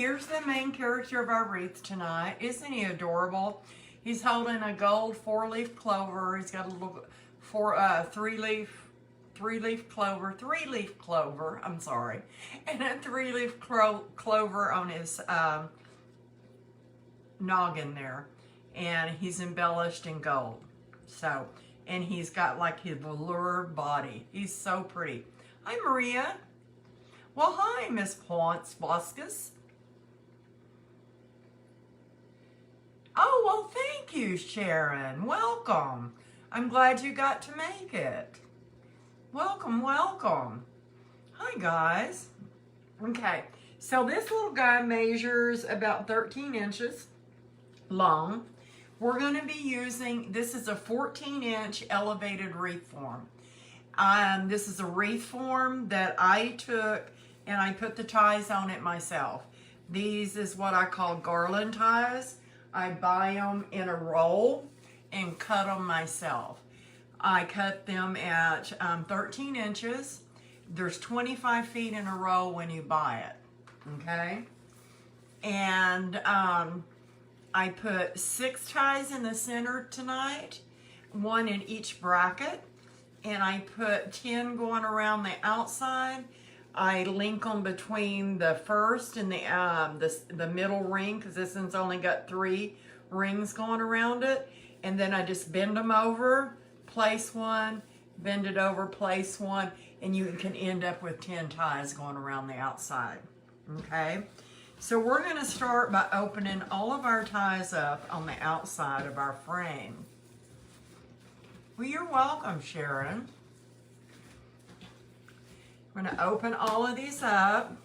here's the main character of our wreath tonight. Isn't he adorable? He's holding a gold 4-leaf clover. He's got a little three-leaf clover, I'm sorry, and a 3-leaf clover on his noggin there, and he's embellished in gold. So, and he's got like his velour body. He's so pretty. Hi, Maria. Well, hi, Miss Ponce Boscus. Oh, well, thank you, Sharon. Welcome. I'm glad you got to make it. Welcome, welcome. Hi, guys. Okay, so this little guy measures about 13 inches long. We're going to be using, this is a 14-inch elevated wreath form. This is a wreath form that I took and I put the ties on it myself. These is what I call garland ties. I buy them in a roll and cut them myself. I cut them at 13 inches. There's 25 feet in a row when you buy it, okay? And I put 6 ties in the center tonight, 1 in each bracket, and I put 10 going around the outside. I link them between the first and the middle ring, because this one's only got 3 rings going around it. And then I just bend them over, place 1, bend it over, place 1, and you can end up with 10 ties going around the outside, okay? So we're going to start by opening all of our ties up on the outside of our frame. Well, you're welcome, Sharon. We're going to open all of these up.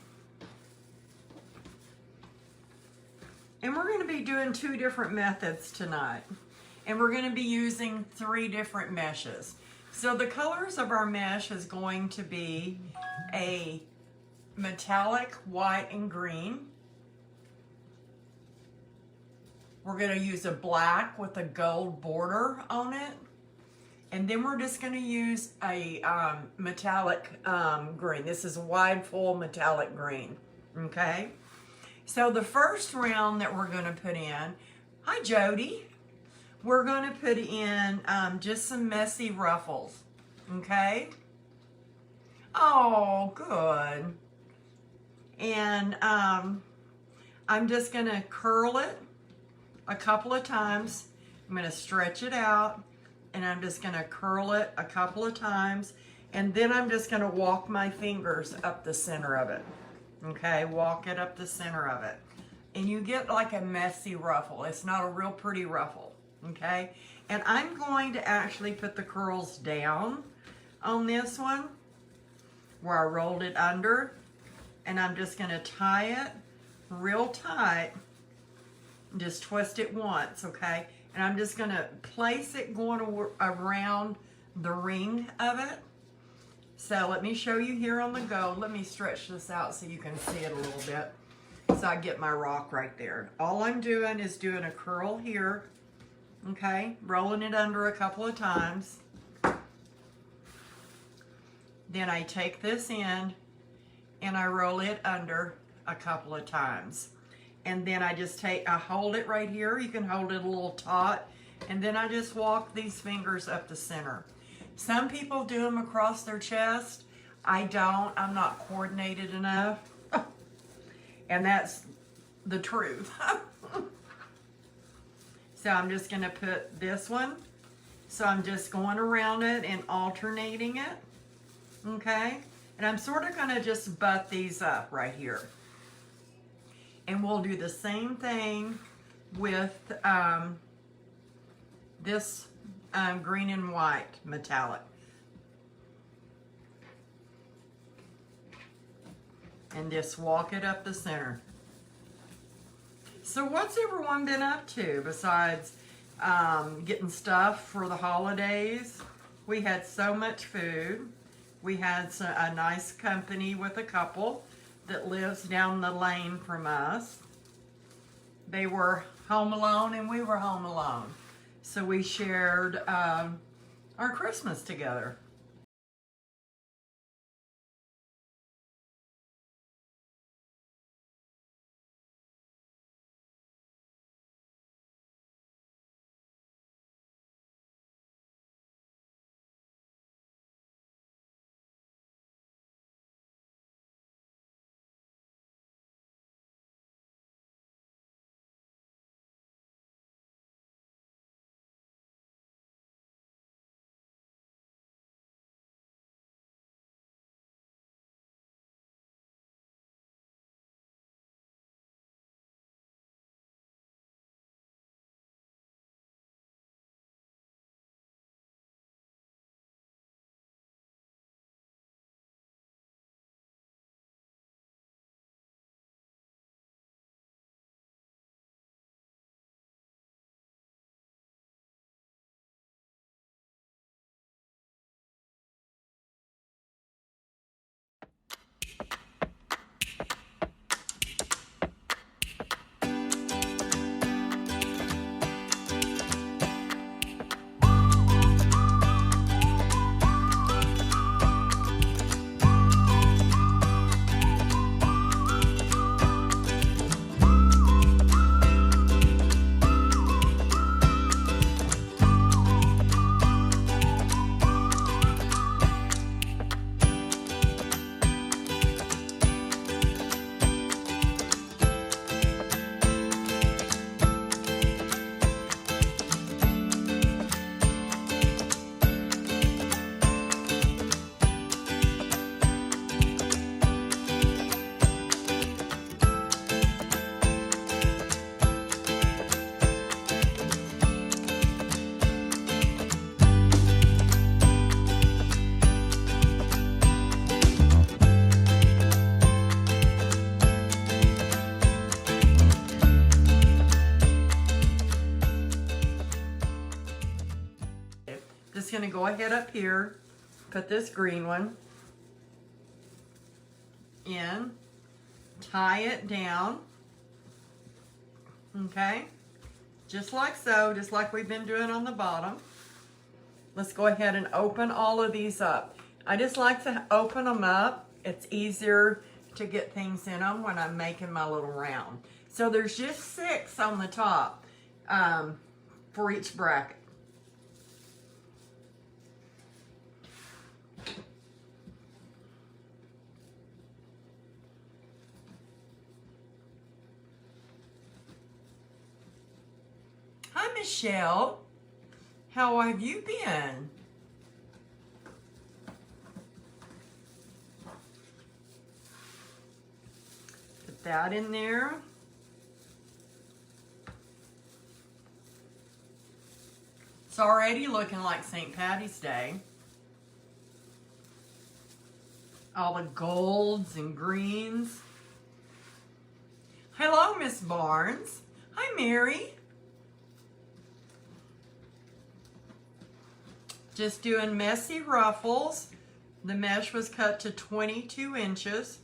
And we're going to be doing 2 different methods tonight. And we're going to be using 3 different meshes. So the colors of our mesh is going to be a metallic white and green. We're going to use a black with a gold border on it. And then we're just going to use a metallic green. This is a wide, full metallic green, okay? So the first round that we're going to put in, hi Jody, we're going to put in just some messy ruffles, okay? Oh, good. And I'm just going to curl it a couple of times. I'm going to stretch it out, and I'm just going to curl it a couple of times, and then I'm just going to walk my fingers up the center of it. Okay, walk it up the center of it. And you get like a messy ruffle. It's not a real pretty ruffle, okay? And I'm going to actually put the curls down on this one where I rolled it under, and I'm just going to tie it real tight. Just twist it once, okay? And I'm just going to place it going around the ring of it. So let me show you here on the gold. Let me stretch this out so you can see it a little bit. So I get my rock right there. All I'm doing is doing a curl here, okay? Rolling it under a couple of times. Then I take this end and I roll it under a couple of times. And then I just I hold it right here. You can hold it a little taut. And then I just walk these fingers up the center. Some people do them across their chest. I don't. I'm not coordinated enough. And that's the truth. So I'm just going to put this one. So I'm just going around it and alternating it. Okay? And I'm sort of going to just butt these up right here. And we'll do the same thing with this green and white metallic. And just walk it up the center. So what's everyone been up to besides getting stuff for the holidays? We had so much food. We had a nice company with a couple that lives down the lane from us. They were home alone and we were home alone. So we shared our Christmas together. go ahead up here, put this green one in, tie it down, okay? Just like so, just like we've been doing on the bottom. Let's go ahead and open all of these up. I just like to open them up. It's easier to get things in them when I'm making my little round. So there's just 6 on the top for each bracket. Hi, Michelle. How have you been? Put that in there. It's already looking like St. Patty's Day. All the golds and greens. Hello, Miss Barnes. Hi, Mary. Just doing messy ruffles. The mesh was cut to 22 inches.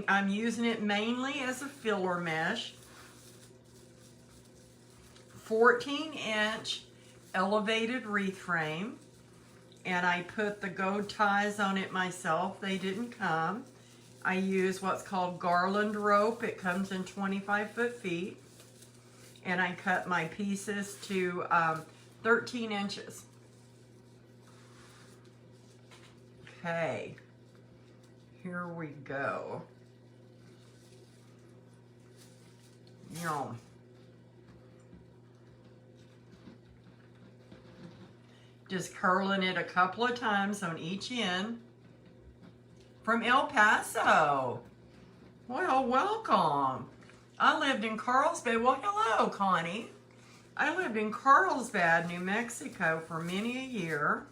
I'm using it mainly as a filler mesh. 14-inch elevated wreath frame. And I put the gold ties on it myself. They didn't come. I use what's called garland rope. It comes in 25-foot feet. And I cut my pieces to 13 inches. Okay, here we go. Yum. Just curling it a couple of times on each end. From El Paso. Well, welcome. I lived in Carlsbad. Well, hello, Connie. I lived in Carlsbad, New Mexico for many a year.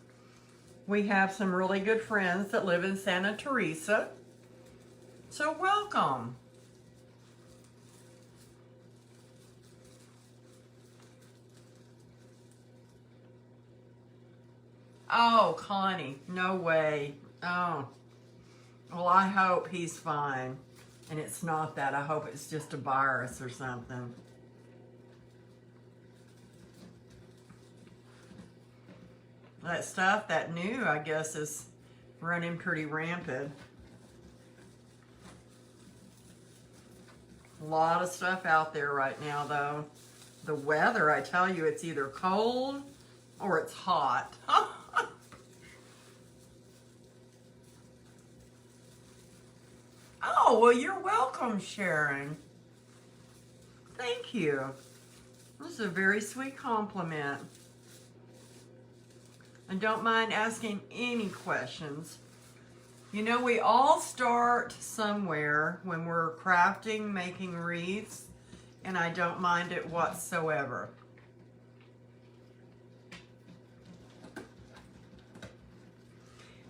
We have some really good friends that live in Santa Teresa. So welcome. Oh, Connie, no way. Oh, well, I hope he's fine. And it's not that. I hope it's just a virus or something. That stuff, that new, I guess, is running pretty rampant. A lot of stuff out there right now, though. The weather, I tell you, it's either cold or it's hot. Oh, well, you're welcome, Sharon. Thank you. This is a very sweet compliment. And don't mind asking any questions. You know, we all start somewhere when we're crafting, making wreaths, and I don't mind it whatsoever.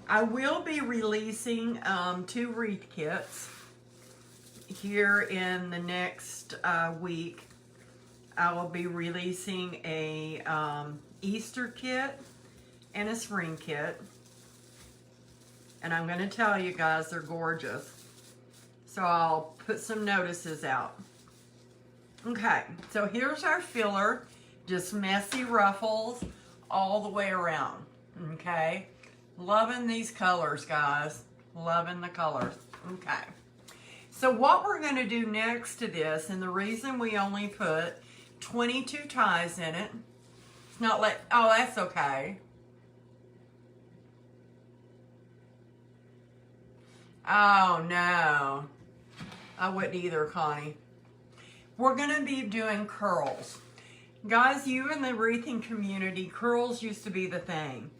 I will be releasing 2 wreath kits here in the next week. I will be releasing a Easter kit and a spring kit. And I'm going to tell you guys, they're gorgeous. So I'll put some notices out. Okay, so here's our filler. Just messy ruffles all the way around. Okay. Loving these colors, guys. Loving the colors. Okay. So what we're going to do next to this, and the reason we only put 22 ties in it, it's not like, oh, that's okay. Oh, no. I wouldn't either, Connie. We're going to be doing curls. Guys, you in the wreathing community, curls used to be the thing.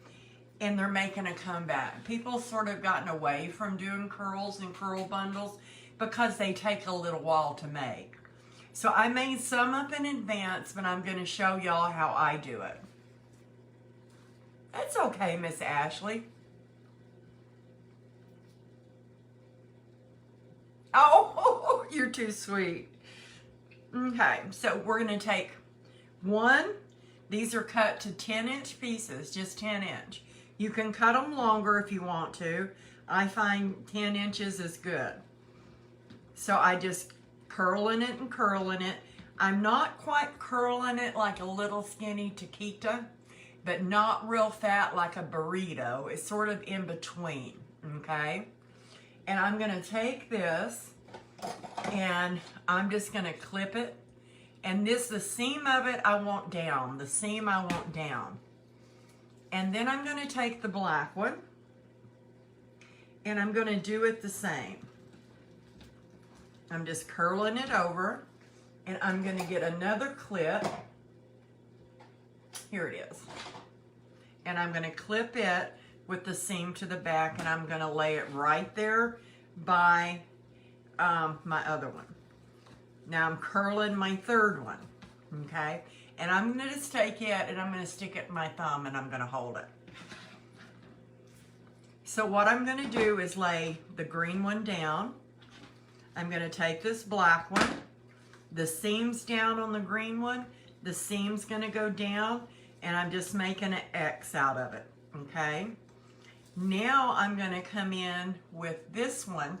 And they're making a comeback. People sort of gotten away from doing curls and curl bundles because they take a little while to make. So I made some up in advance, but I'm going to show y'all how I do it. That's okay, Miss Ashley. Oh, you're too sweet. Okay, so we're going to take 1 These are cut to 10-inch pieces, just 10-inch. You can cut them longer if you want to. I find 10 inches is good. So I just curling it and curling it. I'm not quite curling it like a little skinny taquita, but not real fat like a burrito. It's sort of in between, okay? And I'm gonna take this and I'm just gonna clip it. And the seam of it I want down. The seam I want down. And then I'm gonna take the black one and I'm gonna do it the same. I'm just curling it over and I'm gonna get another clip. Here it is. And I'm gonna clip it with the seam to the back and I'm gonna lay it right there by my other one. Now I'm curling my third one, okay? And I'm gonna just take it and I'm gonna stick it in my thumb and I'm gonna hold it. So what I'm gonna do is lay the green one down. I'm gonna take this black one, the seam's down on the green one, the seam's gonna go down, and I'm just making an X out of it, okay? Now I'm gonna come in with this one,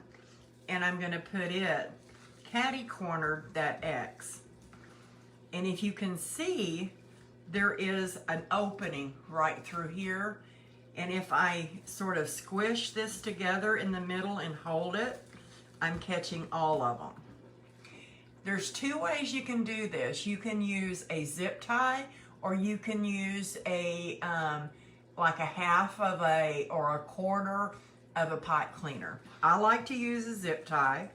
and I'm gonna put it catty-cornered that X. And if you can see, there is an opening right through here, and if I sort of squish this together in the middle and hold it, I'm catching all of them. There's two ways you can do this. You can use a zip tie, or you can use a like a half of a or a quarter of a pipe cleaner. I like to use a zip tie.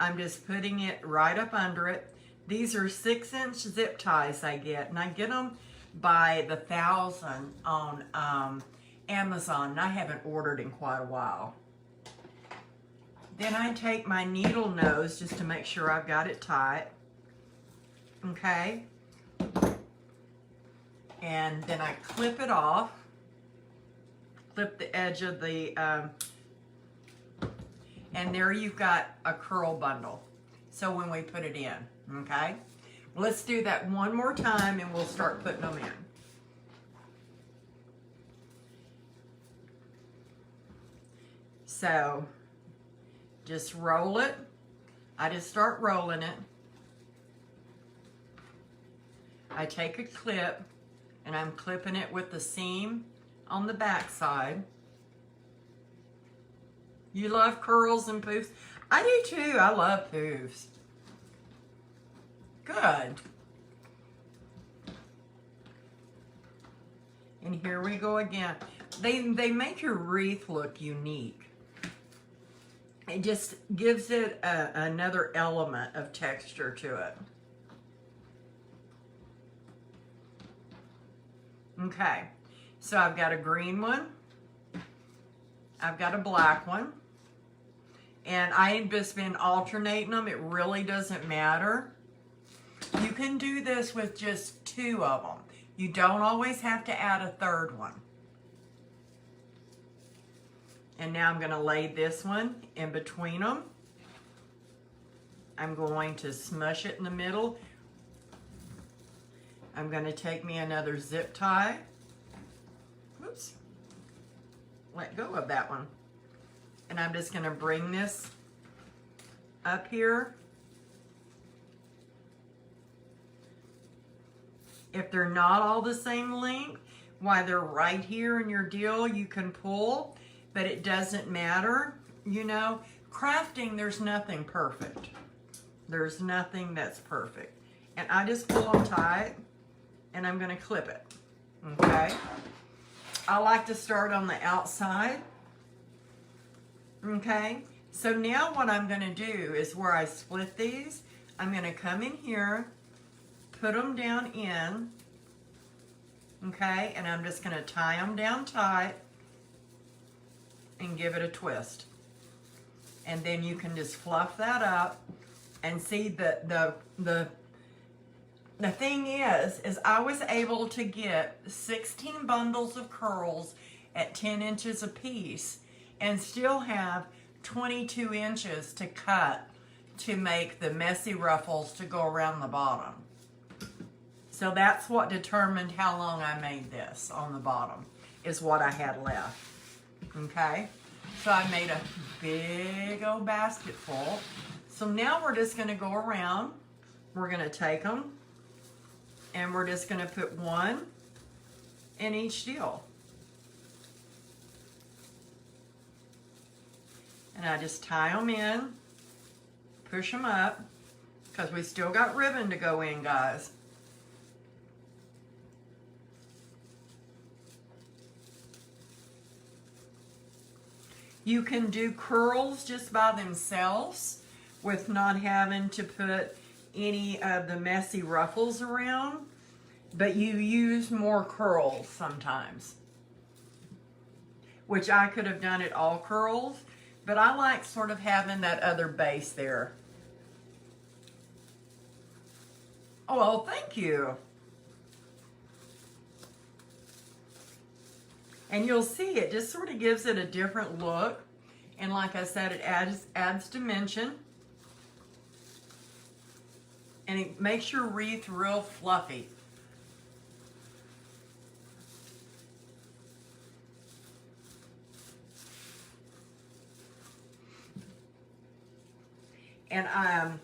I'm just putting it right up under it. These are 6-inch zip ties I get, and I get them by the 1,000 on Amazon, and I haven't ordered in quite a while. Then I take my needle nose just to make sure I've got it tight, okay? And then I clip it off, clip the edge of the, and there you've got a curl bundle. So when we put it in, okay? Let's do that one more time and we'll start putting them in. So, just roll it. I just start rolling it. I take a clip and I'm clipping it with the seam on the back side. You love curls and poofs? I do too. I love poofs. Good. And here we go again. They make your wreath look unique. It just gives it another element of texture to it. Okay, so I've got a green one. I've got a black one. And I've just been alternating them. It really doesn't matter. You can do this with just 2 of them. You don't always have to add a third one. And now I'm going to lay this one in between them. I'm going to smush it in the middle. I'm going to take me another zip tie. Whoops. Let go of that one. And I'm just going to bring this up here. If they're not all the same length, why they're right here in your deal, you can pull. But it doesn't matter, you know. Crafting, there's nothing perfect. There's nothing that's perfect. And I just pull them tight, and I'm gonna clip it, okay? I like to start on the outside, okay? So now what I'm gonna do is where I split these, I'm gonna come in here, put them down in, okay? And I'm just gonna tie them down tight, and give it a twist. And then you can just fluff that up and see the thing is I was able to get 16 bundles of curls at 10 inches a piece and still have 22 inches to cut to make the messy ruffles to go around the bottom. So that's what determined how long I made this on the bottom, is what I had left. Okay, so I made a big old basket full. So now we're just going to go around. We're going to take them and we're just going to put one in each deal. And I just tie them in, push them up, because we still got ribbon to go in, guys. You can do curls just by themselves with not having to put any of the messy ruffles around, but you use more curls sometimes, which I could have done it all curls, but I like sort of having that other base there. Oh, well, thank you. And you'll see it just sort of gives it a different look. And like I said, it adds dimension. And it makes your wreath real fluffy. And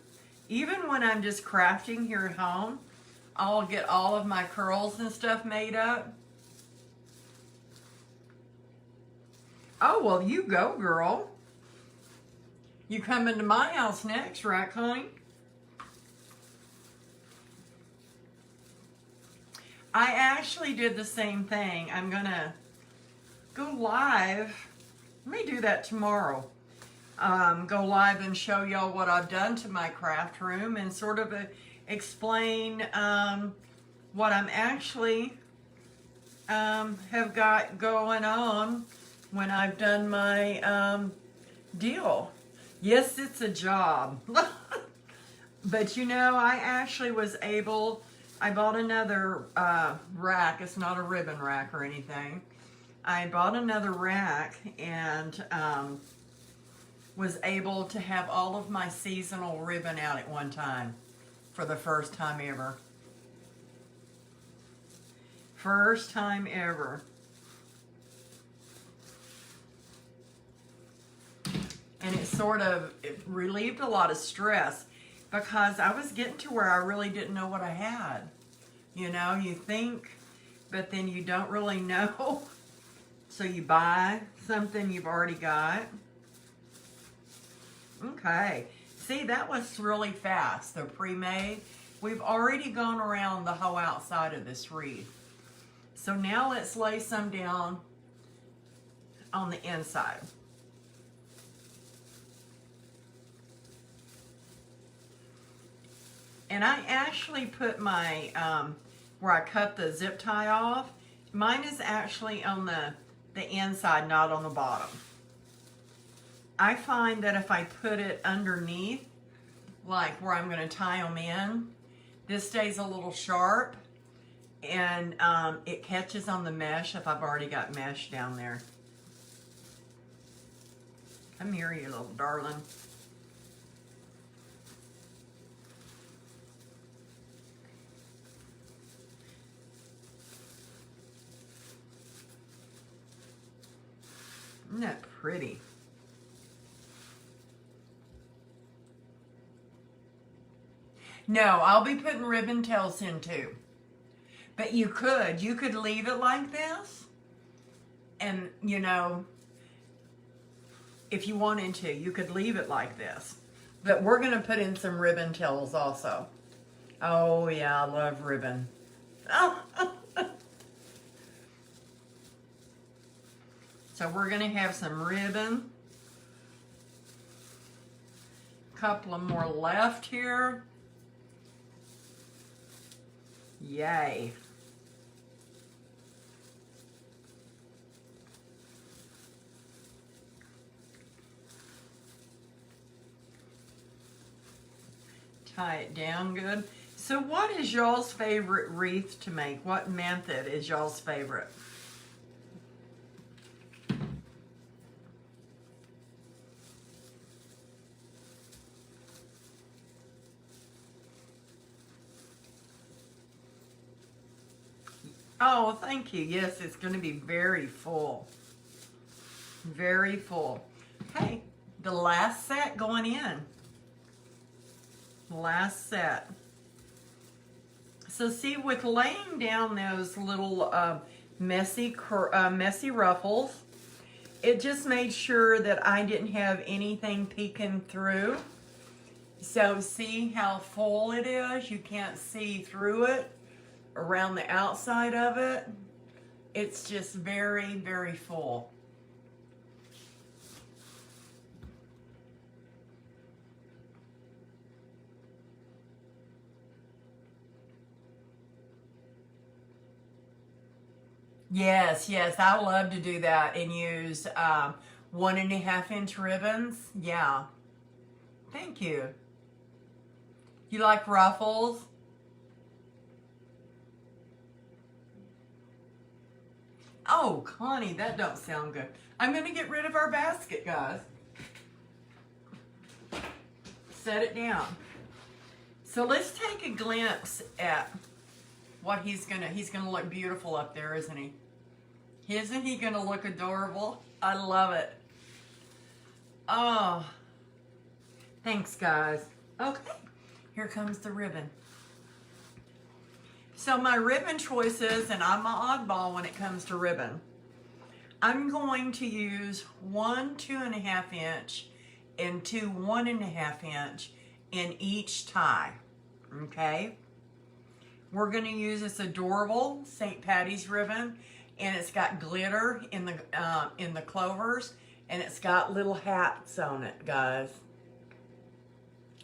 even when I'm just crafting here at home, I'll get all of my curls and stuff made up. Oh, well, you go, girl. You come into my house next, right, Connie? I actually did the same thing. I'm going to go live. Let me do that tomorrow. Go live and show y'all what I've done to my craft room and sort of explain what I'm actually have got going on when I've done my deal. Yes, it's a job. But you know, I actually was able, I bought another rack. It's not a ribbon rack or anything. I bought another rack and was able to have all of my seasonal ribbon out at one time for the first time ever. First time ever. And it relieved a lot of stress because I was getting to where I really didn't know what I had. You know, you think, but then you don't really know. So you buy something you've already got. Okay. See, that was really fast. The pre-made. We've already gone around the whole outside of this wreath. So now let's lay some down on the inside. And I actually put my, where I cut the zip tie off, mine is actually on the inside, not on the bottom. I find that if I put it underneath, like where I'm going to tie them in, this stays a little sharp and it catches on the mesh if I've already got mesh down there. Come here, you little darling. Isn't that pretty? No, I'll be putting ribbon tails in too. But you could leave it like this. And, you know, if you wanted to, you could leave it like this. But we're going to put in some ribbon tails also. Oh, yeah, I love ribbon. Oh. So we're going to have some ribbon. A couple of more left here. Yay. Tie it down good. So what is y'all's favorite wreath to make? What method is y'all's favorite? Oh, thank you. Yes, it's going to be very full. Very full. Okay, the last set going in. Last set. So see, with laying down those little messy ruffles, it just made sure that I didn't have anything peeking through. So see how full it is? You can't see through it, around the outside of it. It's just very, very full. Yes, yes, I love to do that and use 1.5 inch ribbons. Yeah, thank you. You like ruffles? Oh, Connie, that don't sound good. I'm gonna get rid of our basket, guys. Set it down. So let's take a glimpse at what he's gonna look beautiful up there, isn't he? Isn't he gonna look adorable? I love it. Oh, thanks guys. Okay, here comes the ribbon. So my ribbon choices, and I'm an oddball when it comes to ribbon. I'm going to use 1 2.5 inch and 2 1.5 inch in each tie, okay? We're gonna use this adorable St. Patty's ribbon, and it's got glitter in the clovers, and it's got little hats on it, guys.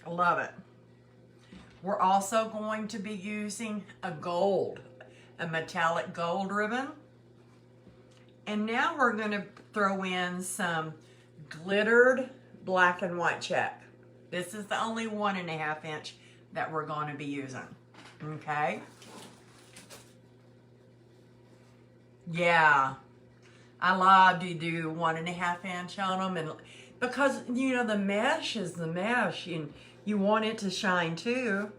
I love it. We're also going to be using a metallic gold ribbon. And now we're gonna throw in some glittered black and white check. This is the only 1.5 inch that we're going to be using, okay? Yeah, I love to do 1.5 inch on them, and because you know the mesh is the mesh, and you want it to shine too.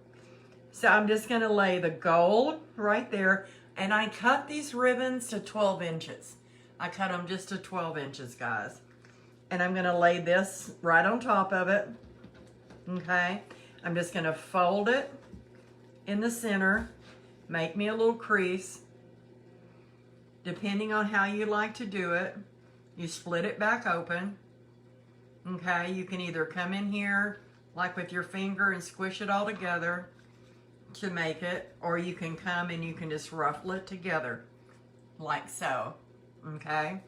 So I'm just gonna lay the gold right there, and I cut these ribbons to 12 inches. I cut them just to 12 inches, guys. And I'm gonna lay this right on top of it, okay? I'm just gonna fold it in the center, make me a little crease. Depending on how you like to do it, you split it back open, okay? You can either come in here like with your finger and squish it all together to make it, or you can come and you can just ruffle it together like so, okay?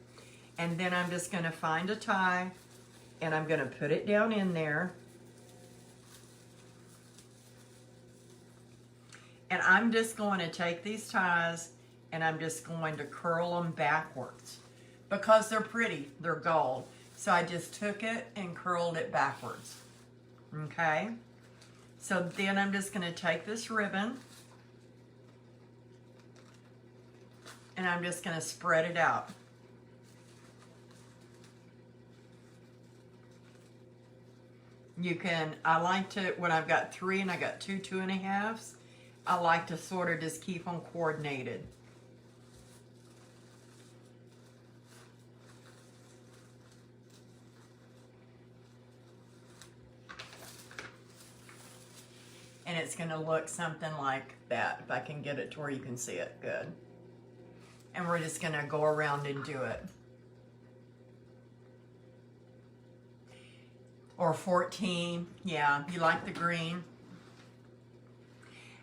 And then I'm just gonna find a tie and I'm gonna put it down in there. And I'm just going to take these ties and I'm just going to curl them backwards because they're pretty, they're gold. So I just took it and curled it backwards, okay? So then I'm just gonna take this ribbon and I'm just gonna spread it out. You can, I like to, when I've got 3 and I got 2 2.5s, I like to sort of just keep them coordinated. And it's going to look something like that, if I can get it to where you can see it good. And we're just going to go around and do it. Or 14, yeah, you like the green.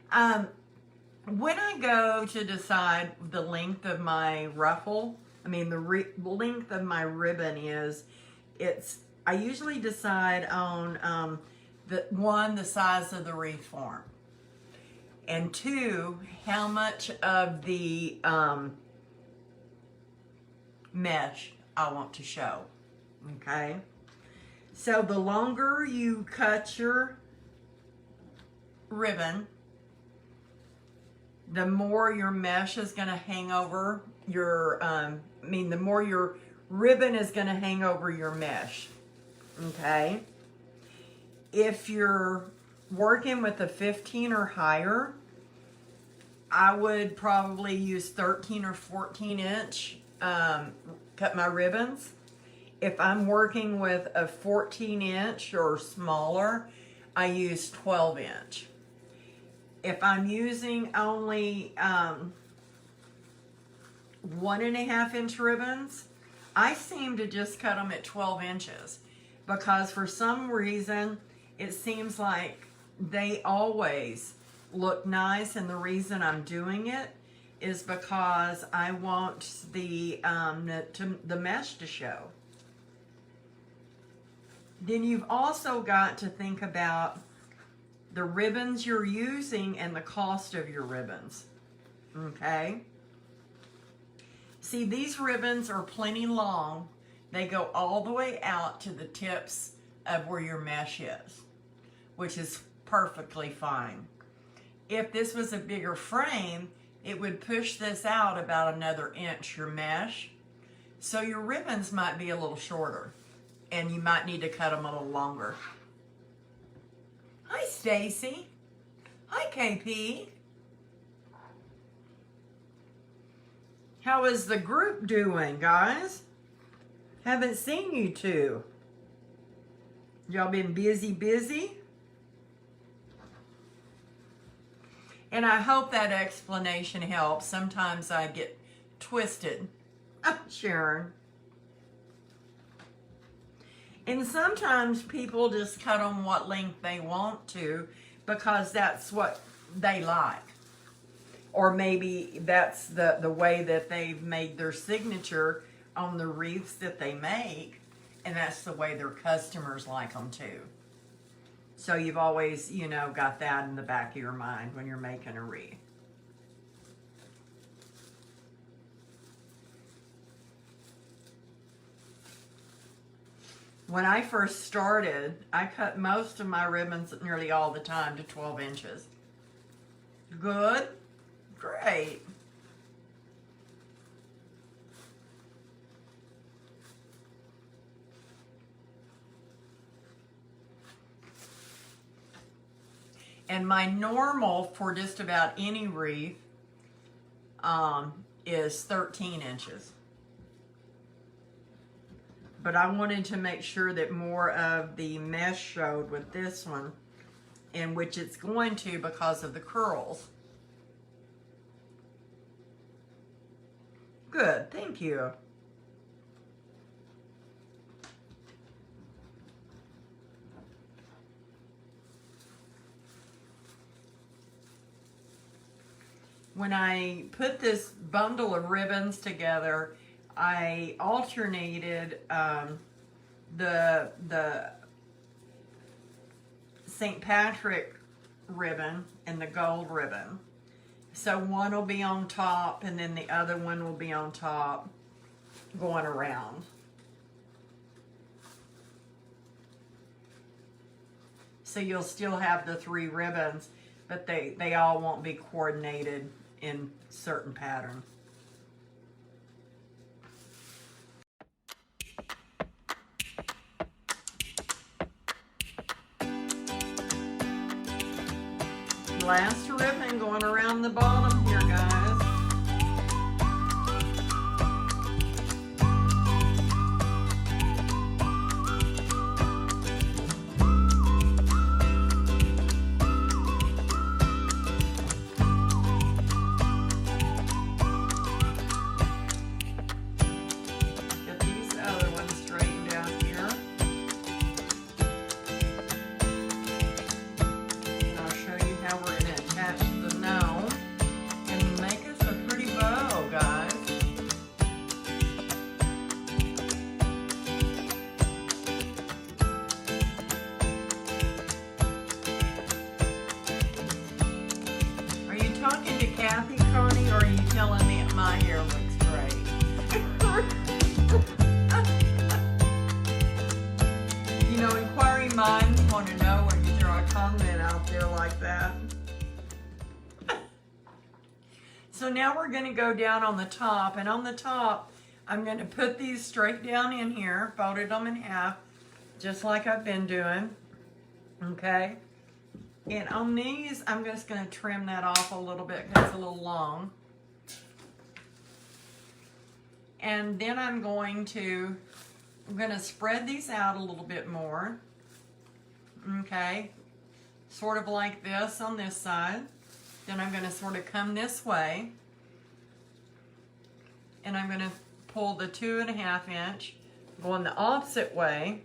When I go to decide the length of my ruffle, the length of my ribbon is, I usually decide on the size of the wreath form, and 2, how much of the mesh I want to show, okay? So the longer you cut your ribbon, the more your mesh is going to hang over your, the more your ribbon is going to hang over your mesh, okay? If you're working with a 15 or higher, I would probably use 13 or 14 inch, cut my ribbons. If I'm working with a 14 inch or smaller, I use 12 inch. If I'm using only 1.5 inch ribbons, I seem to just cut them at 12 inches because for some reason it seems like they always look nice, and the reason I'm doing it is because I want the mesh to show. Then you've also got to think about the ribbons you're using and the cost of your ribbons, okay? See, these ribbons are plenty long. They go all the way out to the tips of where your mesh is, which is perfectly fine. If this was a bigger frame, it would push this out about another inch, your mesh. So your ribbons might be a little shorter, and you might need to cut them a little longer. Hi, Stacy. Hi, KP. How is the group doing, guys? Haven't seen you two. Y'all been busy? And I hope that explanation helps. Sometimes I get twisted. Oh, Sharon. And sometimes people just cut them what length they want to because that's what they like. Or maybe that's the way that they've made their signature on the wreaths that they make, and that's the way their customers like them too. So you've always, you know, got that in the back of your mind when you're making a wreath. When I first started, I cut most of my ribbons nearly all the time to 12 inches. Good? Great. And my normal for just about any wreath is 13 inches. But I wanted to make sure that more of the mesh showed with this one, in which it's going to because of the curls. Good, thank you. When I put this bundle of ribbons together, I alternated the St. Patrick ribbon and the gold ribbon. So one will be on top and then the other one will be on top going around. So you'll still have the 3 ribbons, but they all won't be coordinated in certain pattern. Last ribbon going around the bottom here, guys. Get these other ones straightened out here. And I'll show you how we're going to attach the gnome and make us a pretty bow, guys. Are you talking to Kathy, Connie, or are you telling me my hair looks great? You know, inquiring minds want to know when you throw a comment out there like that. So now we're going to go down on the top, and on the top I'm going to put these straight down in here, folded them in half, just like I've been doing, okay? And on these, I'm just going to trim that off a little bit because it's a little long. And then I'm going to spread these out a little bit more. Okay, sort of like this on this side. Then I'm going to sort of come this way. And I'm going to pull the 2.5 inch, going the opposite way.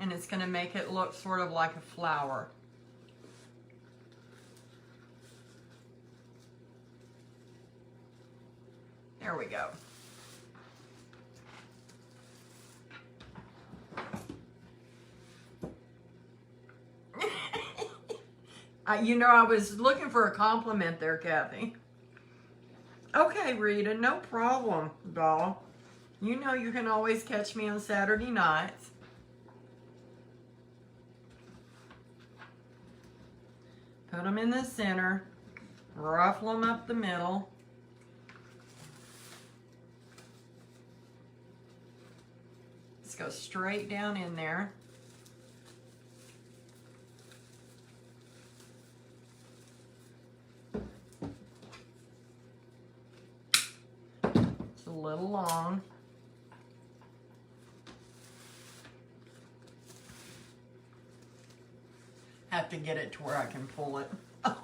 And it's going to make it look sort of like a flower. There we go. You know, I was looking for a compliment there, Kathy. Okay, Rita, no problem, doll. You know you can always catch me on Saturday nights. Put them in the center, ruffle them up the middle. Let's go straight down in there. It's a little long. Have to get it to where I can pull it. Oh.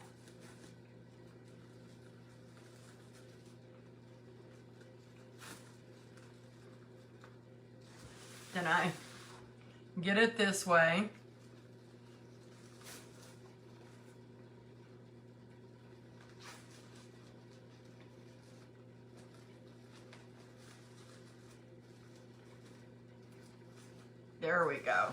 Then I get it this way. There we go.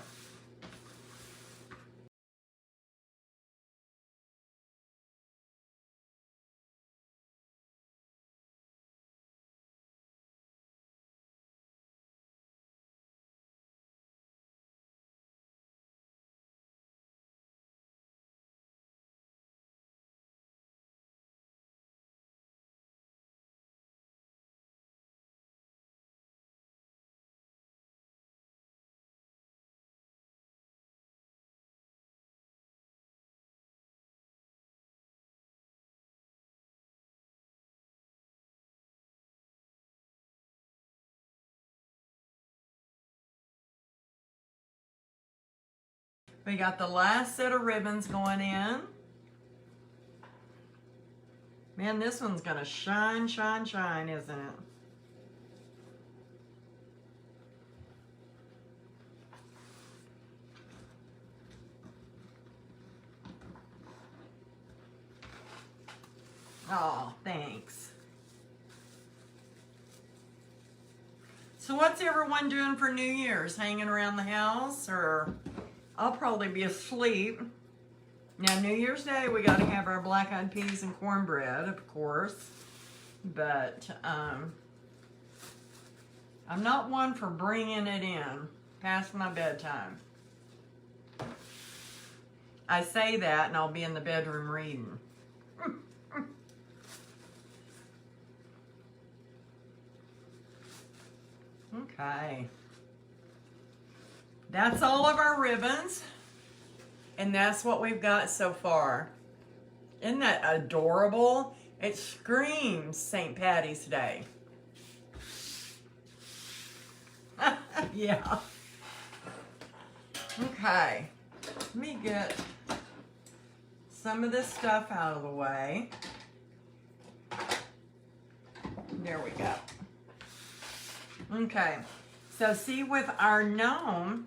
We got the last set of ribbons going in. Man, this one's gonna shine, shine, shine, isn't it? Oh, thanks. So what's everyone doing for New Year's? Hanging around the house, or I'll probably be asleep. Now, New Year's Day, we got to have our black-eyed peas and cornbread, of course. But I'm not one for bringing it in past my bedtime. I say that, and I'll be in the bedroom reading. Okay. That's all of our ribbons. And that's what we've got so far. Isn't that adorable? It screams St. Patty's Day. Yeah. Okay. Let me get some of this stuff out of the way. There we go. Okay. So see, with our gnome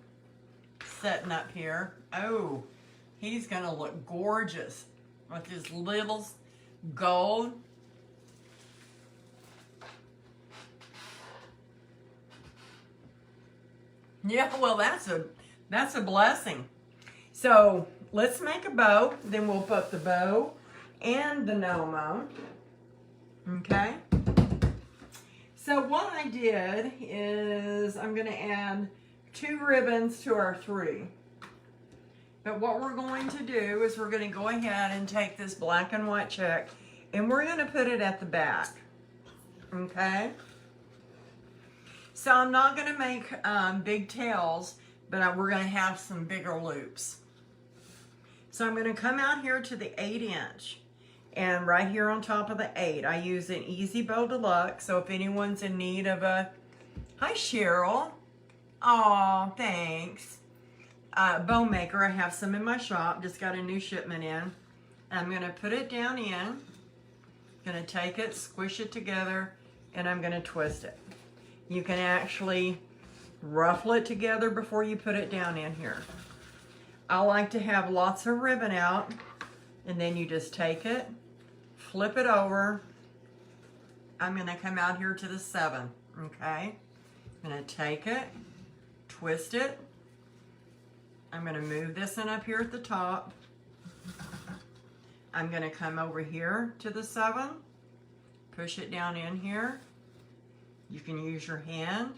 setting up here, oh, he's gonna look gorgeous with his little gold. Yeah, well, that's a blessing. So let's make a bow. Then we'll put the bow and the gnome on. Okay. So what I did is I'm gonna add 2 ribbons to our 3. But what we're going to do is we're going to go ahead and take this black and white check and we're going to put it at the back. Okay? So I'm not going to make big tails, but we're going to have some bigger loops. So I'm going to come out here to the 8-inch, and right here on top of the 8, I use an Easy Bow Deluxe. So if anyone's in need of a, hi Cheryl, oh thanks, bow maker, I have some in my shop, just got a new shipment in. I'm going to put it down in, going to take it, squish it together, and I'm going to twist it. You can actually ruffle it together before you put it down in here. I like to have lots of ribbon out, and then you just take it, flip it over. I'm going to come out here to the 7, okay? I'm going to take it, twist it. I'm going to move this one up here at the top. I'm going to come over here to the 7, push it down in here. You can use your hand,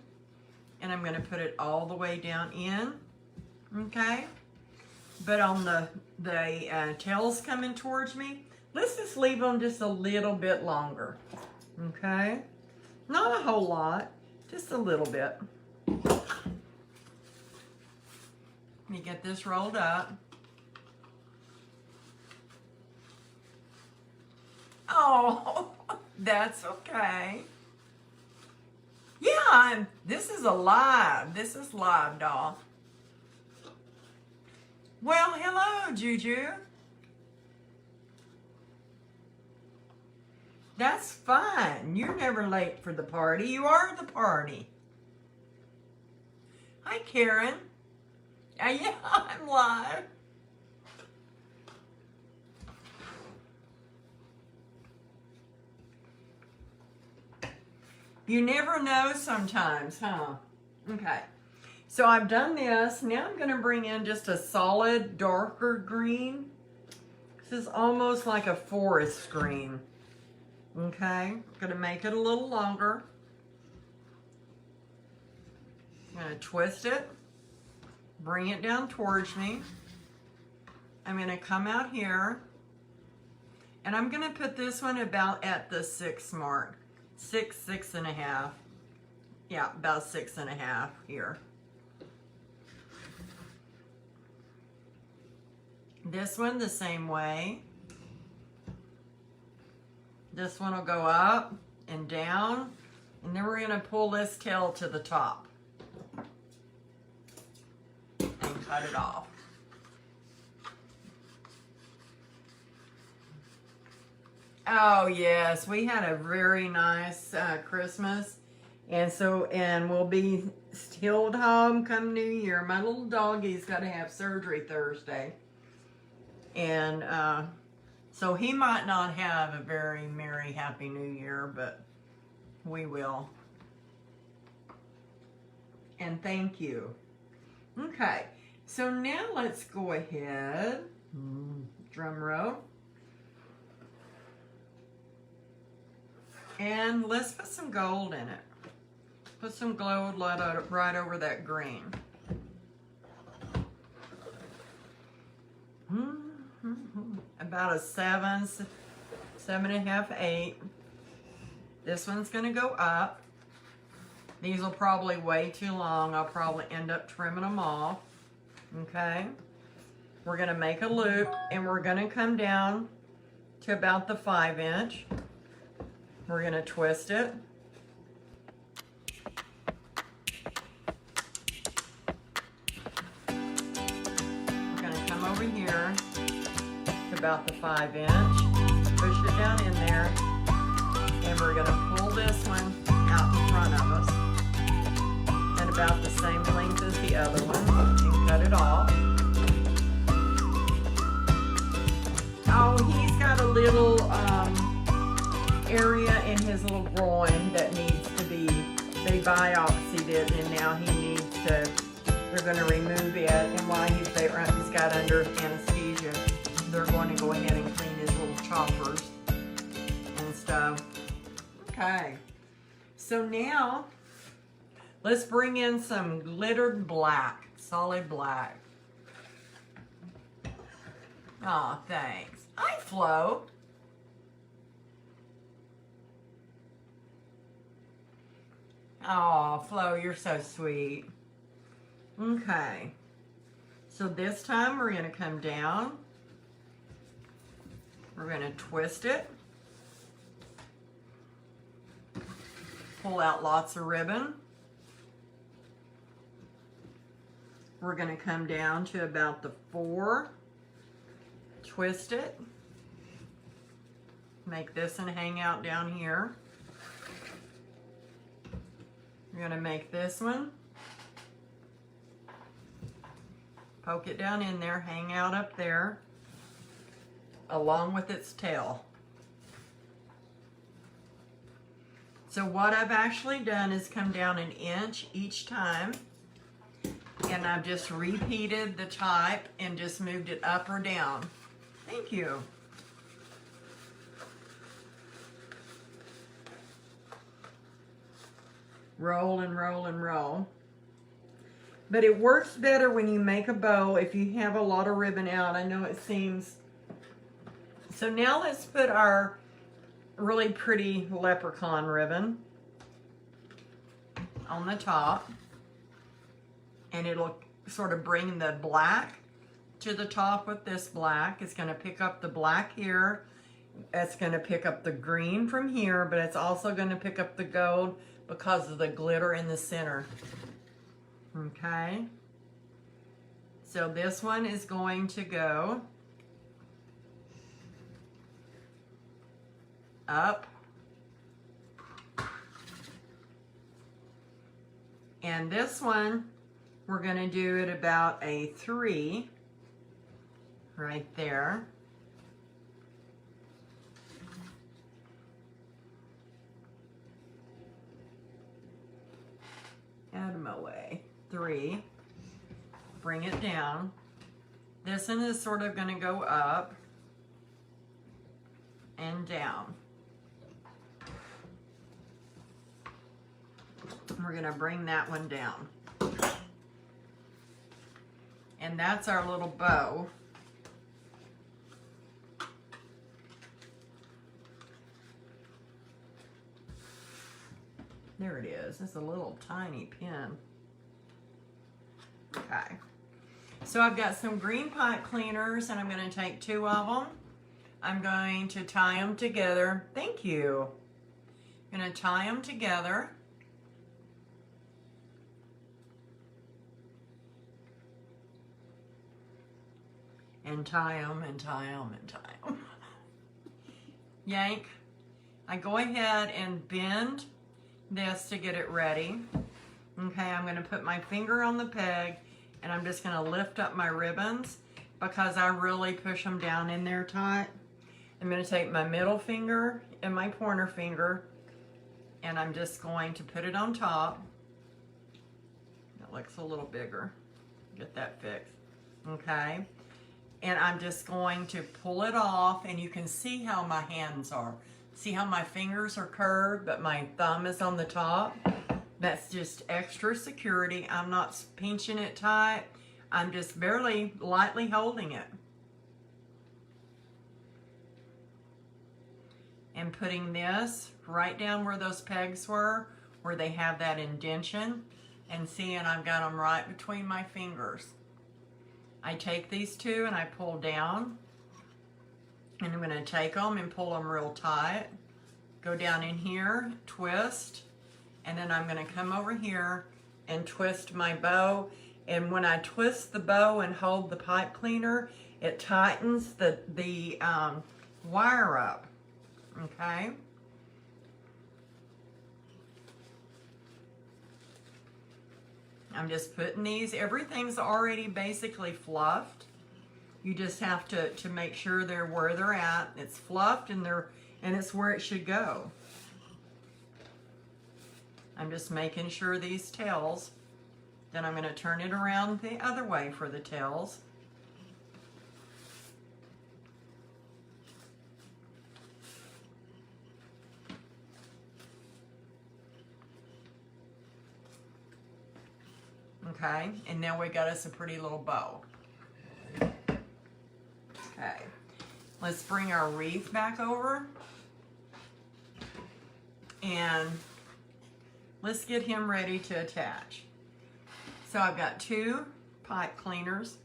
and I'm going to put it all the way down in, okay? But on the tails coming towards me, let's just leave them just a little bit longer, okay? Not a whole lot, just a little bit. Let me get this rolled up. Oh, that's okay. Yeah, this is alive. This is live, doll. Well, hello, Juju. That's fine. You're never late for the party. You are the party. Hi, Karen. Yeah, I'm live. You never know sometimes, huh? Okay. So I've done this. Now I'm going to bring in just a solid darker green. This is almost like a forest green. Okay. Going to make it a little longer. I'm going to twist it. Bring it down towards me. I'm going to come out here. And I'm going to put this one about at the 6 mark. 6.5. Yeah, about 6.5 here. This one the same way. This one will go up and down, and then we're going to pull this tail to the top and cut it off. Oh yes, we had a very nice Christmas, and we'll be still at home come New Year. My little doggie's got to have surgery Thursday, and so he might not have a very merry, happy New Year, but we will. And thank you. Okay, so now let's go ahead. Drum roll. And let's put some gold in it. Put some gold right over that green. About a 7, 7.5, 8. This one's going to go up. These will probably way too long. I'll probably end up trimming them off. Okay. We're going to make a loop, and we're going to come down to about the 5-inch. We're going to twist it. We're going to come over here to about the 5-inch, push it down in there, and we're going to pull this one out in front of us, and about the same length as the other one, and cut it off. Oh, he's got a little area in his little groin that needs to be, they biopsied it, and now he needs to, they're going to remove it, and while he's got under anesthesia, they're going to go ahead and clean his little choppers and stuff. Okay, so now let's bring in some glittered black, solid black. Aw, thanks. Hi, Flo. Oh, Flo, you're so sweet. Okay. So this time we're going to come down. We're going to twist it. Pull out lots of ribbon. We're going to come down to about the 4. Twist it. Make this one hang out down here. We're going to make this one. Poke it down in there, hang out up there, along with its tail. So what I've actually done is come down 1 inch each time, and I've just repeated the type and just moved it up or down. Thank you. Roll and roll and roll. But it works better when you make a bow if you have a lot of ribbon out. I know it seems. So now let's put our really pretty leprechaun ribbon on the top. And it'll sort of bring the black to the top with this black. It's going to pick up the black here. It's going to pick up the green from here, but it's also going to pick up the gold because of the glitter in the center. Okay, so this one is going to go up, and this one we're going to do it about a 3 right there. Out of my way. 3, bring it down. This one is sort of going to go up and down. We're going to bring that one down. And that's our little bow. There it is. It's a little tiny pin. Okay, so I've got some green pipe cleaners, and I'm going to take 2 of them. I'm going to tie them together. Thank you. I'm going to tie them together. And tie them and tie them and tie them. Yank. I go ahead and bend this to get it ready. Okay, I'm going to put my finger on the peg, and I'm just going to lift up my ribbons because I really push them down in there tight. I'm going to take my middle finger and my pointer finger, and I'm just going to put it on top. That looks a little bigger. Get that fixed. Okay, and I'm just going to pull it off, and you can see how my hands are. See how my fingers are curved, but my thumb is on the top? That's just extra security. I'm not pinching it tight. I'm just barely lightly holding it. And putting this right down where those pegs were, where they have that indentation, and seeing I've got them right between my fingers. I take these 2 and I pull down, and I'm going to take them and pull them real tight. Go down in here, twist, and then I'm going to come over here and twist my bow. And when I twist the bow and hold the pipe cleaner, it tightens the wire up. Okay? I'm just putting these, everything's already basically fluffed. You just have to make sure they're where they're at. It's fluffed and it's where it should go. I'm just making sure these tails, then I'm going to turn it around the other way for the tails. Okay, and now we got us a pretty little bow. Okay, let's bring our wreath back over. And let's get him ready to attach. So I've got 2 pipe cleaners.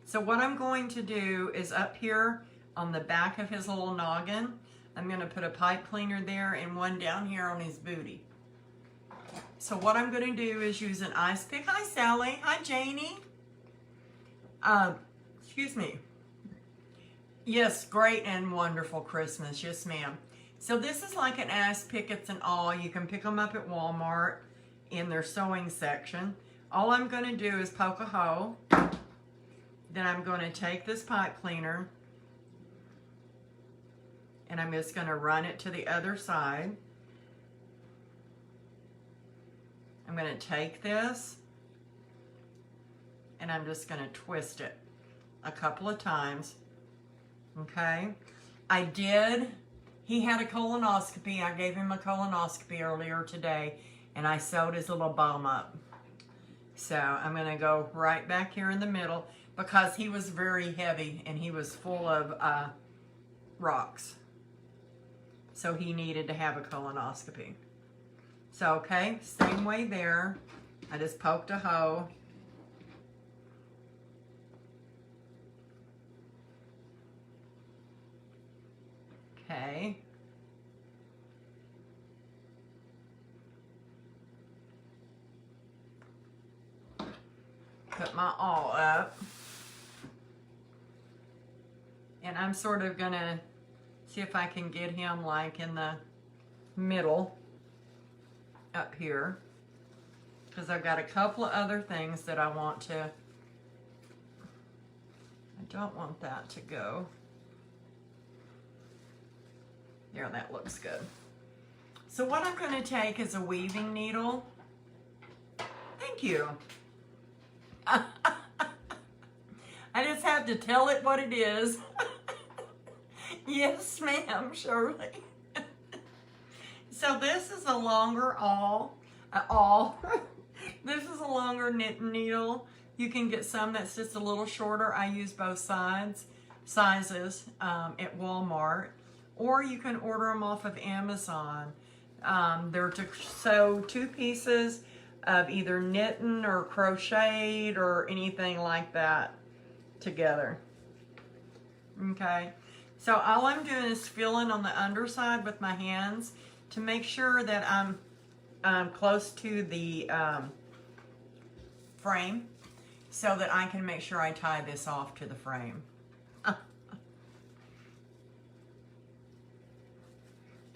So what I'm going to do is up here on the back of his little noggin, I'm going to put a pipe cleaner there and one down here on his booty. So what I'm going to do is use an ice pick. Hi, Sally. Hi, Janie. Excuse me. Yes, great and wonderful Christmas. Yes, ma'am. So this is like an ice pick. It's an awl. You can pick them up at Walmart in their sewing section. All I'm going to do is poke a hole. Then I'm going to take this pipe cleaner and I'm just going to run it to the other side. I'm going to take this and I'm just going to twist it a couple of times. Okay. He had a colonoscopy. I gave him a colonoscopy earlier today and I sewed his little bum up. So I'm going to go right back here in the middle because he was very heavy and he was full of rocks. So he needed to have a colonoscopy. So, okay, same way there. I just poked a hole. Okay. Put my awl up. And I'm sort of gonna see if I can get him like in the middle up here. Because I've got a couple of other things that I want to, I don't want that to go. There, that looks good. So what I'm going to take is a weaving needle. Thank you. I just have to tell it what it is. Yes, ma'am, Shirley. So this is a longer awl. This is a longer knit needle. You can get some that's just a little shorter. I use both sizes at Walmart. Or you can order them off of Amazon. They're to sew 2 pieces of either knitting or crocheted or anything like that together. Okay, so all I'm doing is feeling on the underside with my hands to make sure that I'm close to the frame so that I can make sure I tie this off to the frame.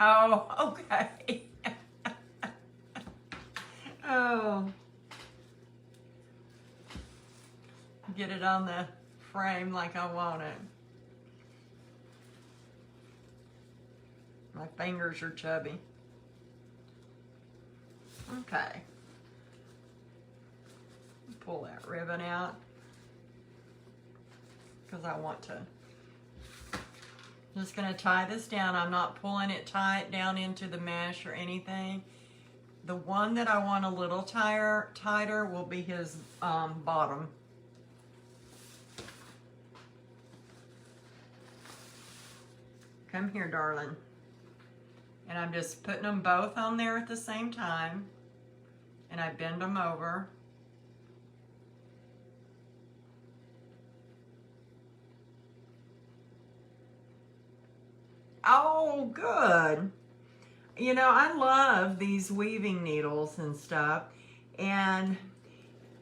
Oh, okay. Oh. Get it on the frame like I want it. My fingers are chubby. Okay. Pull that ribbon out because I want to. Just going to tie this down. I'm not pulling it tight down into the mesh or anything. The one that I want a little tighter will be his bottom. Come here, darling. And I'm just putting them both on there at the same time. And I bend them over. Oh, good. You know, I love these weaving needles and stuff. And,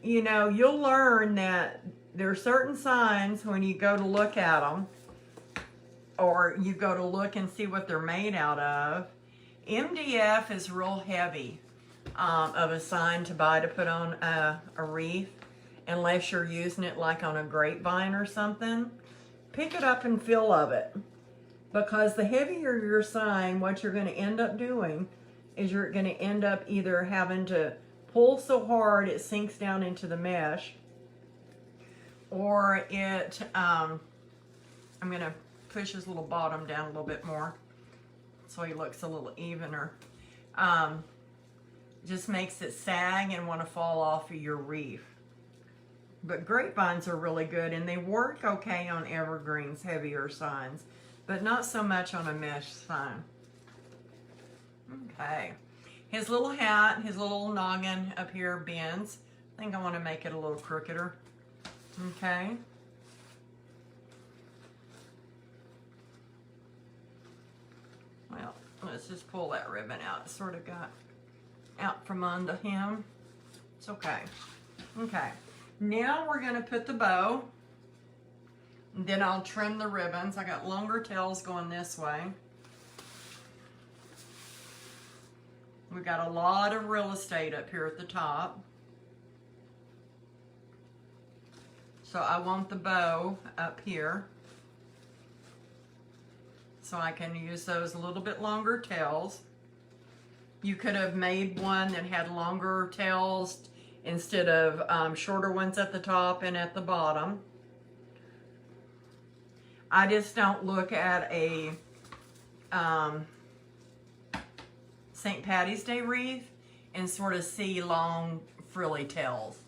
you know, you'll learn that there are certain signs when you go to look at them, or you go to look and see what they're made out of. MDF is real heavy of a sign to buy to put on a wreath, unless you're using it like on a grapevine or something. Pick it up and feel of it. Because the heavier your sign, what you're going to end up doing is you're going to end up either having to pull so hard it sinks down into the mesh, or it, I'm going to push his little bottom down a little bit more so he looks a little evener. Just makes it sag and want to fall off of your wreath. But grapevines are really good and they work okay on evergreens, heavier signs. but not so much on a mesh sign. Okay. His little hat, his little noggin up here bends. I think I want to make it a little crookeder. Okay. Well, let's just pull that ribbon out. It sort of got out from under him. It's okay. Okay. Now we're going to put the bow. Then I'll trim the ribbons. I got longer tails going this way. We got a lot of real estate up here at the top. So I want the bow up here. So I can use those a little bit longer tails. You could have made one that had longer tails instead of shorter ones at the top and at the bottom. I just don't look at a St. Patty's Day wreath and sort of see long frilly tails.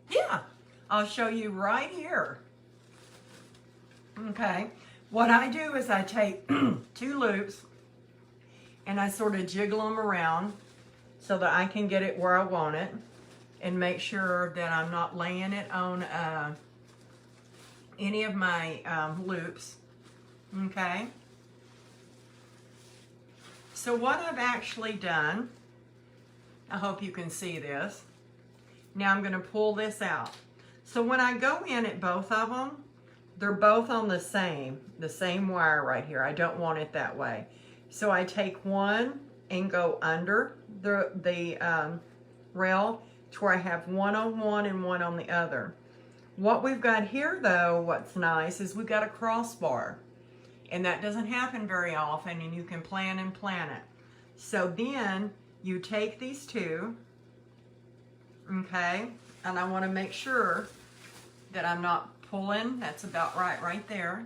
Yeah, I'll show you right here. Okay, what I do is I take 2 loops and I sort of jiggle them around so that I can get it where I want it and make sure that I'm not laying it on any of my loops. Okay, so what I've actually done, I hope you can see this. Now I'm going to pull this out. So when I go in at both of them, they're both on the same wire right here. I don't want it that way. So I take one and go under the rail to where I have one on one and one on the other. What we've got here though, what's nice, is we've got a crossbar. And that doesn't happen very often, and you can plan and plan it. So then you take these 2, okay, and I want to make sure that I'm not pulling. That's about right there.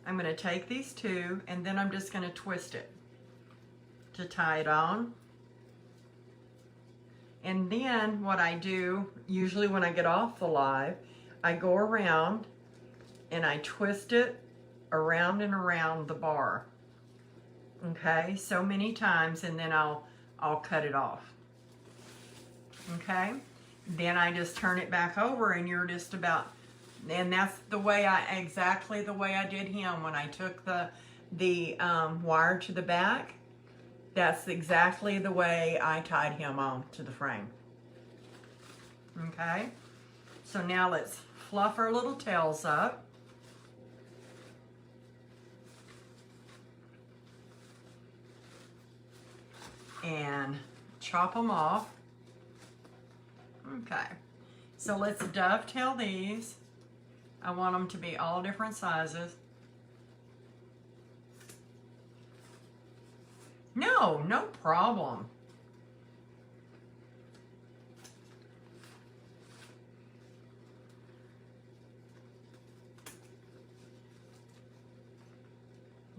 I'm going to take these 2 and then I'm just going to twist it to tie it on. And then what I do, usually when I get off the live, I go around and I twist it around and around the bar. Okay, so many times, and then I'll cut it off. Okay, then I just turn it back over and you're just about, and that's the way exactly the way I did him when I took the wire to the back. That's exactly the way I tied him on to the frame. Okay, so now let's fluff our little tails up. And chop them off. Okay, so let's dovetail these. I want them to be all different sizes. No problem.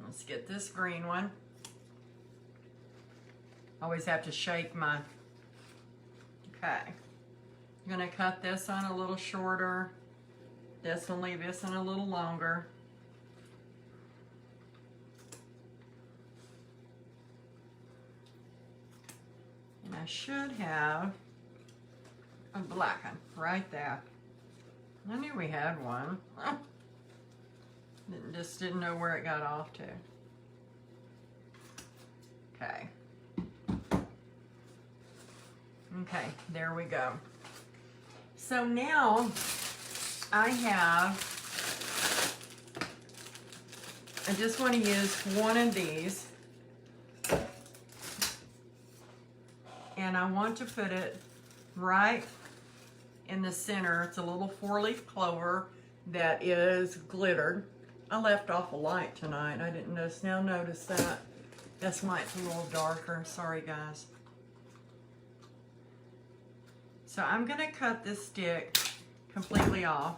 Let's get this green one. Always have to shake my, okay. I'm gonna cut this one a little shorter. This one, leave this one a little longer. And I should have a black one right there. I knew we had one. Just didn't know where it got off to. Okay. Okay, there we go. So now I just want to use one of these, and I want to put it right in the center. It's a little 4-leaf clover that is glittered. I left off a light tonight. I didn't notice that. That's why it's a little darker. Sorry, guys. So I'm going to cut this stick completely off.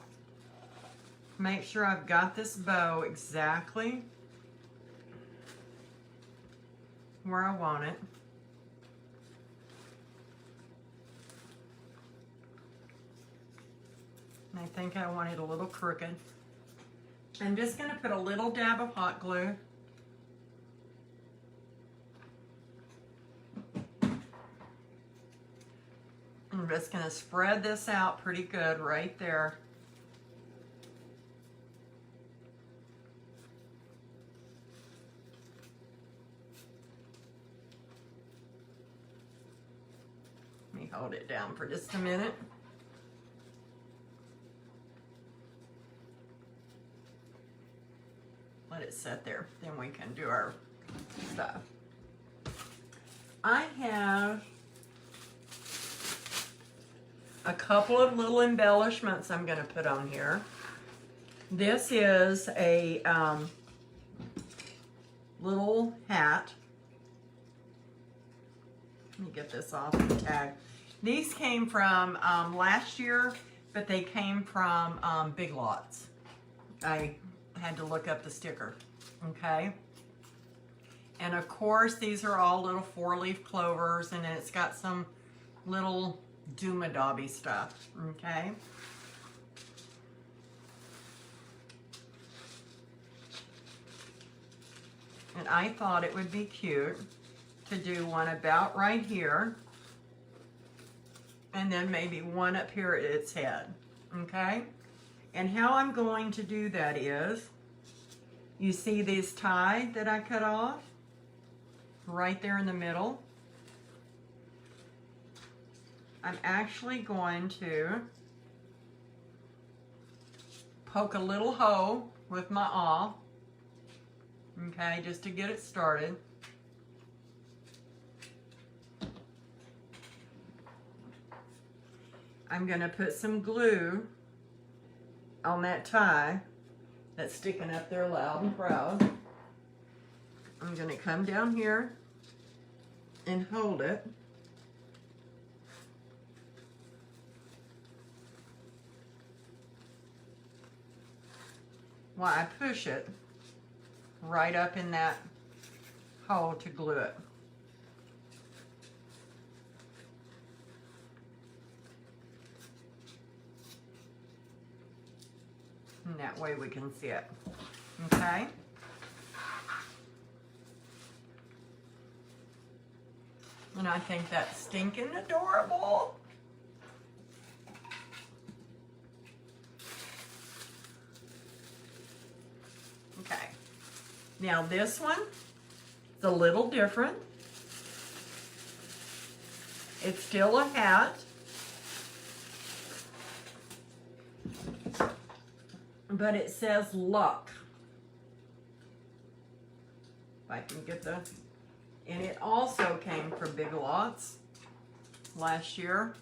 Make sure I've got this bow exactly where I want it. I think I want it a little crooked. I'm just going to put a little dab of hot glue. I'm just going to spread this out pretty good right there. Let me hold it down for just a minute. Let it sit there, then we can do our stuff. I have a couple of little embellishments I'm going to put on here. This is a little hat. Let me get this off the tag. These came from last year, but they came from Big Lots. I had to look up the sticker, okay? And of course, these are all little 4-leaf clovers, and it's got some little doomadobby stuff, okay? And I thought it would be cute to do one about right here, and then maybe one up here at its head, okay? And how I'm going to do that is, you see this tie that I cut off? Right there in the middle. I'm actually going to poke a little hole with my awl, okay, just to get it started. I'm going to put some glue on that tie that's sticking up there loud and proud. I'm going to come down here and hold it. While I push it right up in that hole to glue it. And that way we can see it, okay? And I think that's stinking adorable. Okay, now this one is a little different. It's still a hat, but it says luck. If I can get the, and it also came from Big Lots last year.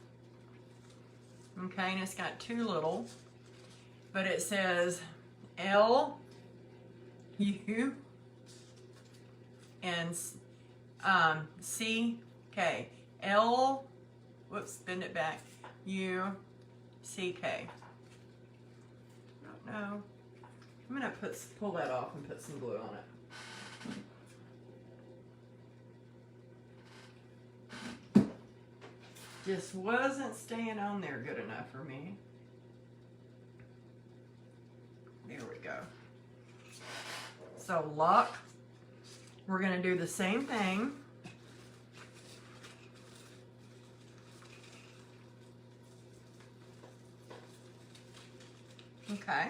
Okay, and it's got two little, but it says L, U, and C, K. L, whoops, bend it back, U, C, K. I don't know. I'm gonna pull that off and put some glue on it. Just wasn't staying on there good enough for me. There we go. So luck, we're gonna do the same thing. Okay,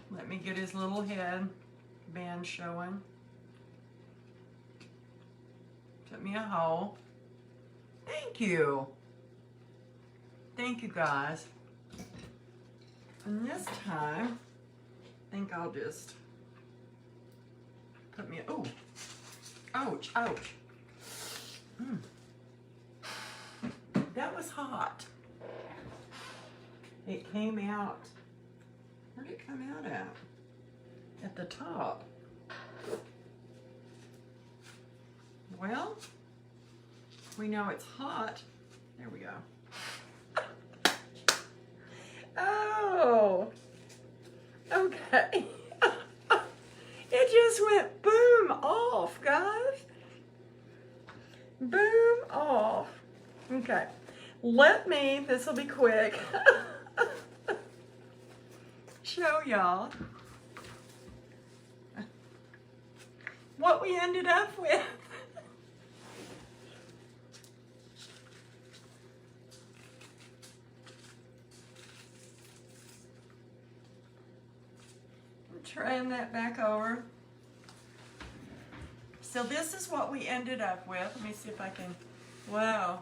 let me get his little head band showing. Took me a hole. Thank you. Thank you guys. And this time, I think I'll just put me, oh, ouch, ouch. That was hot. It came out. Where did it come out at? At the top. Well, we know it's hot. There we go. Oh, okay. It just went boom off, guys. Boom off. Okay, this will be quick. show y'all what we ended up with. Trim that back over. So this is what we ended up with. Let me see if I can, wow.